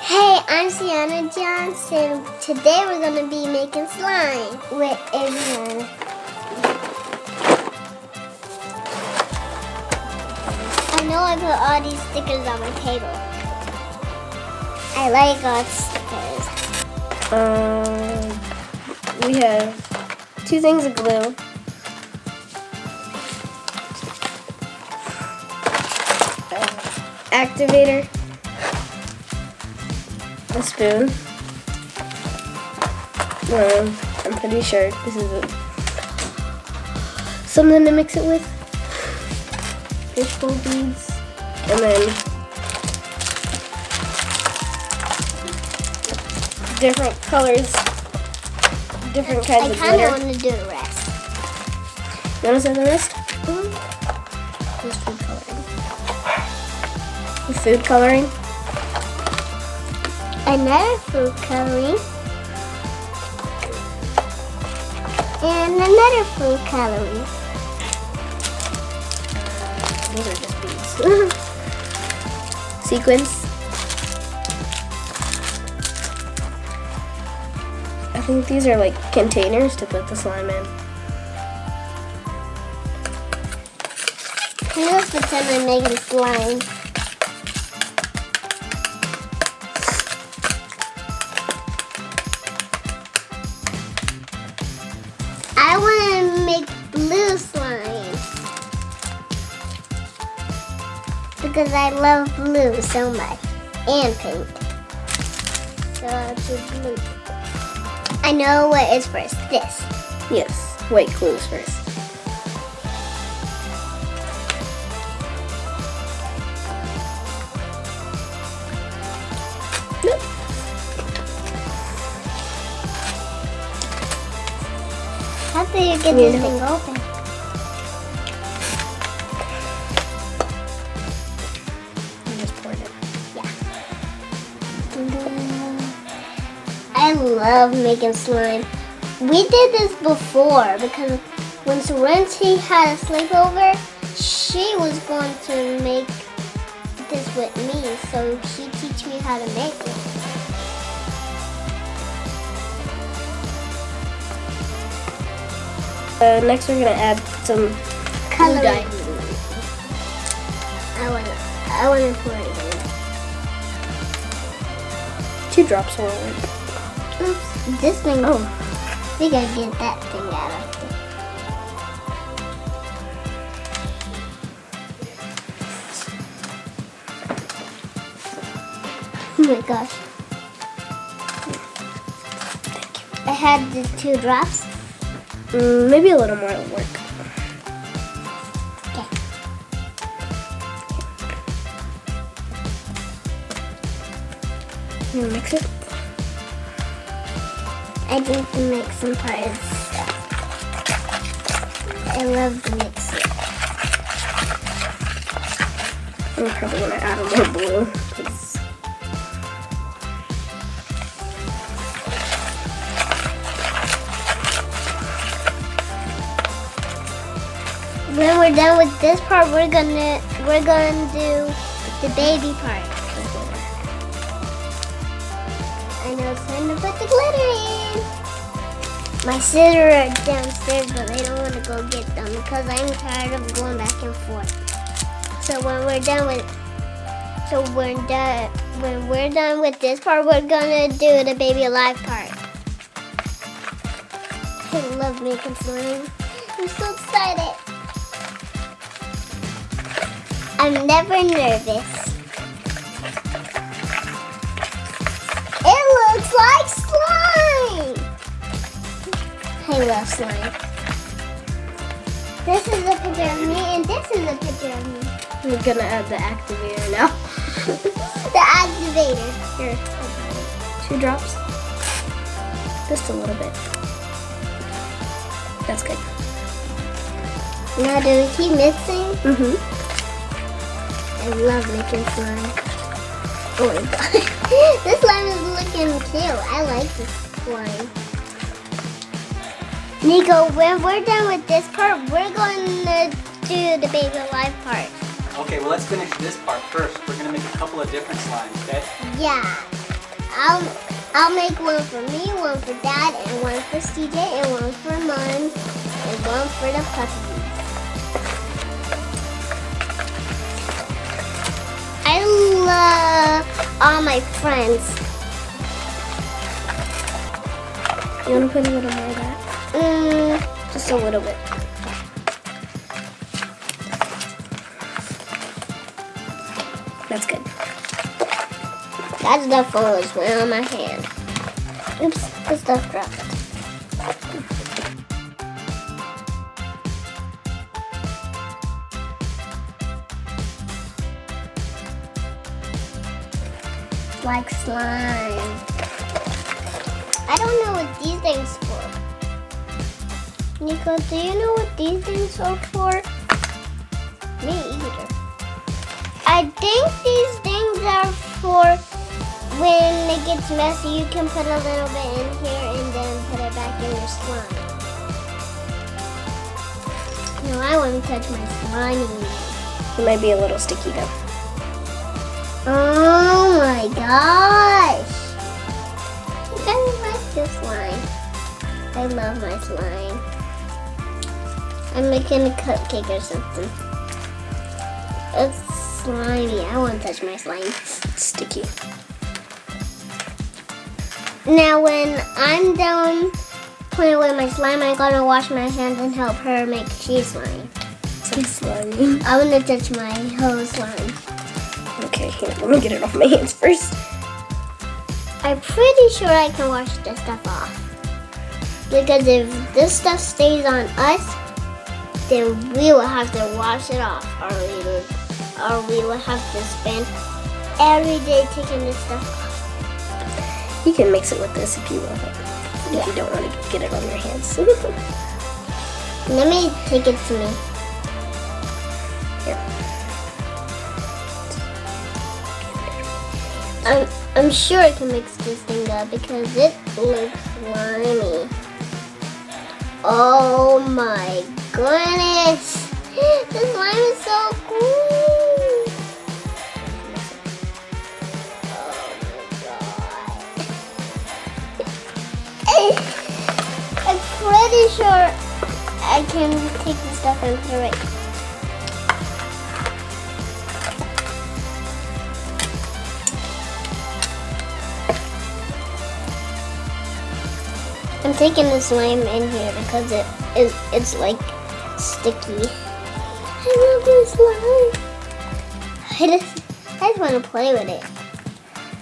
Hey, I'm Ce'Onna Johnson. Today we're going to be making slime with Avyanna. I know I put all these stickers on my table. I like all the stickers. We have 2 things of glue. Activator. A spoon. I'm pretty sure this is something to mix it with. Fishbowl beads. And then different colors. Different kinds of glitter. I kind of want to do the rest. You want to say the rest? Just food coloring. Food coloring. Another food coloring. And another food coloring. Those are just beads. Sequins. I think these are like containers to put the slime in. Let's pretend I'm making slime. I want to make blue slime because I love blue so much, and pink. So I'll do blue. I know what is first. This. Yes, white glue is first. How do you get this thing open? You just poured it. Yeah. I love making slime. We did this before because when Serenity had a sleepover, she was going to make this with me, so she teach me how to make it. Next we're gonna add some Coloring. glue dye. I want to pour it in. 2 drops will work. Oops, this thing. Oh. We gotta get that thing out of here. Oh my gosh. I had the 2 drops. Maybe a little more will work. Okay. You mix it? I need to make some parts. I love to mix it. I'm probably gonna add a little blue. 'Cause when we're done with this part, we're gonna do the baby part. I know it's time to put the glitter in. My sisters are downstairs, but I don't want to go get them because I'm tired of going back and forth. So when we're done with this part, we're gonna do the baby alive part. I love making slime. I'm so excited. I'm never nervous. It looks like slime! I love slime. This is a picture of me and this is a picture of me. we're gonna add the activator now. The activator. Here, 2 drops. Just a little bit. That's good. Now do we keep mixing? Mm-hmm. I love making slime. Oh my god. This slime is looking cute. I like this slime. Nico, when we're done with this part, we're going to do the baby alive part. Okay, well let's finish this part first. We're gonna make a couple of different slimes, okay? Yeah. I'll make one for me, one for Dad, and one for CJ, and one for Mom, and one for the puppy. I love all my friends. You want to put a little more of that? Just a little bit. That's good. That's the phone was right on my hand. Oops, the stuff dropped. Like slime. I don't know what these things for. Nico, do you know what these things are for? Me either. I think these things are for when it gets messy, you can put a little bit in here and then put it back in your slime. No, I want to touch my slime. It might be a little sticky though. Oh my gosh! You guys like this slime? I love my slime. I'm making a cupcake or something. It's slimy. I want to touch my slime. It's sticky. Now when I'm done playing with my slime, I'm gonna wash my hands and help her make cheese slime. So slimy. I want to touch my whole slime. Okay, here, let me get it off my hands first. I'm pretty sure I can wash this stuff off. Because if this stuff stays on us, then we will have to wash it off. Or we will have to spend every day taking this stuff off. You can mix it with this if you want. Yeah. If you don't want to get it on your hands. Let me take it to me. Here. I'm sure I can mix this thing up because it looks slimy. Oh my goodness! This slime is so cool! Oh my god. I'm pretty sure I can take this stuff and put it right. I'm taking the slime in here because it's like sticky. I love this slime. I just want to play with it.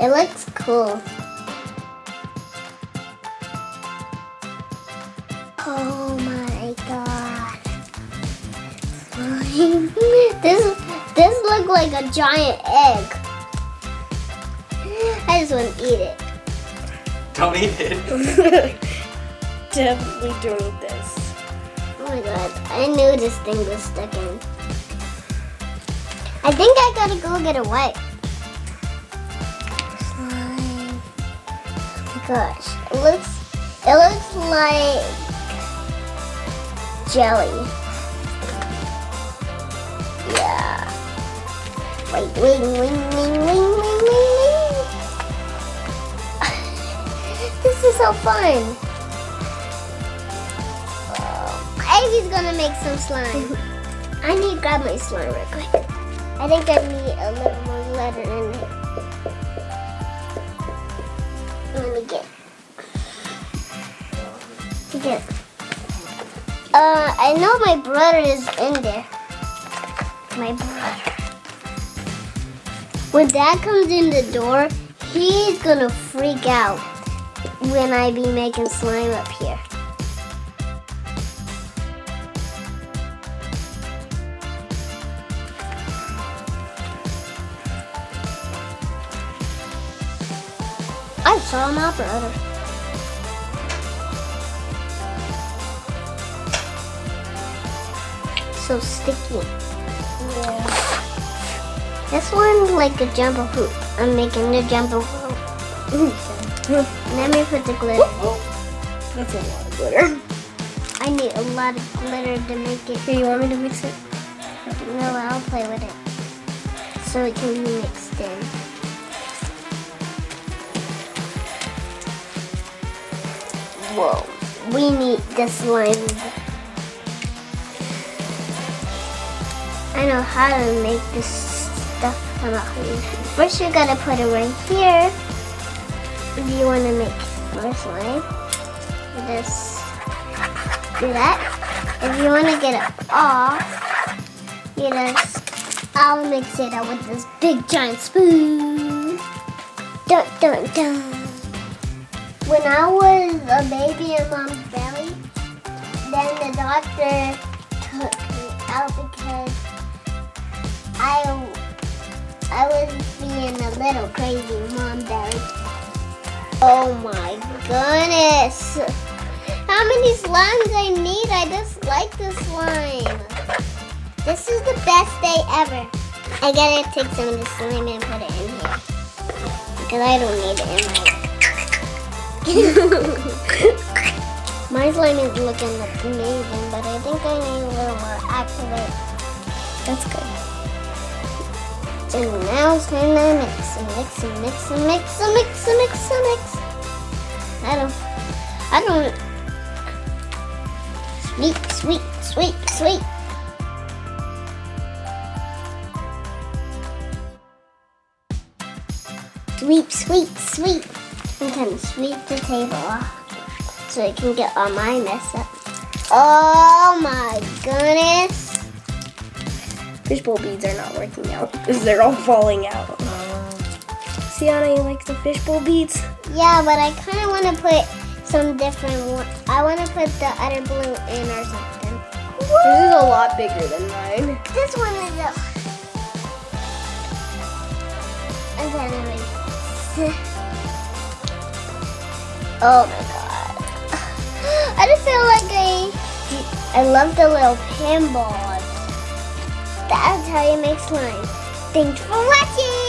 It looks cool. Oh my god. Slime. This looks like a giant egg. I just want to eat it. Don't eat it. Definitely don't eat this. Oh my god, I knew this thing was stuck in. I think I gotta go get a wipe. Slime. Oh my gosh, it looks like jelly. Yeah. Wait, wing. This is so fun. Ivy's gonna make some slime. I need to grab my slime real quick. I think I need a little more glitter in it. Let me get. I know my brother is in there. My brother. When Dad comes in the door, he's gonna freak out when I be making slime up here. I saw my brother. So sticky. Yeah. This one's like a jumbo hoop. I'm making the jumbo hoop. Let me put the glitter. That's a lot of glitter. I need a lot of glitter to make it. Here, you want me to mix it? No, I'll play with it. So it can be mixed in. Whoa, we need the slime. I know how to make this stuff come out. First, you gotta put it right here. If you want to make more slime, you just do that. If you want to get it off, you just, I'll mix it up with this big giant spoon. Dun dun dun. When I was a baby in mom's belly, then the doctor took me out because I was being a little crazy in mom's belly. Oh my goodness! How many slimes I need? I just like the slime. This is the best day ever. I gotta take some of the slime and put it in here because I don't need it in my My slime is looking amazing, but I think I need a little more activate. That's good. And now it's time to mix and mix and mix and mix and mix and mix and mix. I don't. Sweet, sweet, sweet, sweet. Sweet, sweet, sweet. I'm gonna sweep the table off so I can get all my mess up. Oh my goodness. Fishbowl beads are not working out because they're all falling out. Ce'Onna, you like the fishbowl beads? Yeah, but I kind of want to put some different one. I want to put the other blue in or something. This is a lot bigger than mine. This one is a... I'm gonna make... Oh my god. I just feel like I love the little pinballs. That's how you make slime. Thanks for watching!